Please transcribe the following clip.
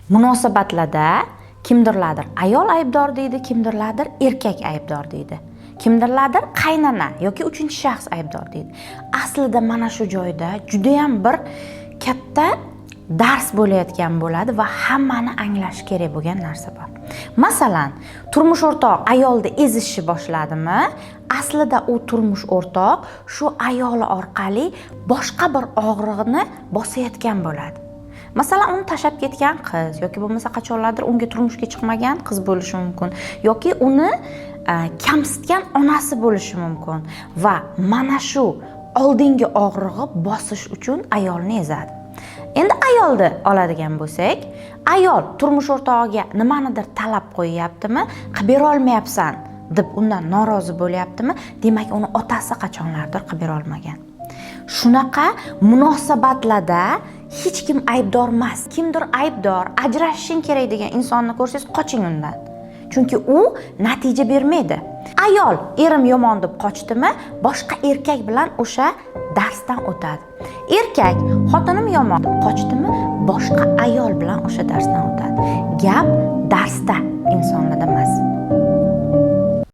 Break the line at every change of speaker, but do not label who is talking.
Munosabatlarda kimdirlardir ayol aybdor deydi, kimdirlardir erkak aybdor deydi. Kimdirlardir qaynona yoki uchinchi shaxs aybdor deydi. Aslida mana shu joyda juda ham bir katta dars bo'layotgan bo'ladi va hammani anglash kerak bo'lgan narsa bor. Masalan, turmush o'rtoq ayolni ezishni boshladimi? Aslida u turmush o'rtoq shu ayoli orqali boshqa bir og'riqni bosayotgan bo'ladi. Masalan, uni tashlab ketgan qiz yoki bo'lmasa qachonlardir unga turmushga chiqmagan qiz bo'lishi mumkin yoki uni kamsitgan onasi bo'lishi mumkin va mana shu oldingi og'rig'i bosish uchun ayolni ezadi. Endi ayolni oladigan bo'lsak, ayol turmush o'rtog'iga nimanidir talab qo'yyaptimi, qilib bera olmayapsan deb undan norozi bo'lyaptimi, demak uni otasi qachonlardir qilib bera olmagan. Shunaqa munosabatlarda hech kim aybdor emas. Kimdir aybdor, ajrashishing kerak degan insonni ko'rsangiz, qoching undan. Chunki u natija bermaydi. Ayol erim yomon deb qochdimi, boshqa erkak bilan o'sha darsdan o'tadi. Erkak xotinim yomon deb qochdimi, boshqa ayol bilan o'sha darsdan o'tadi. Gap darsda, insonlarda emas.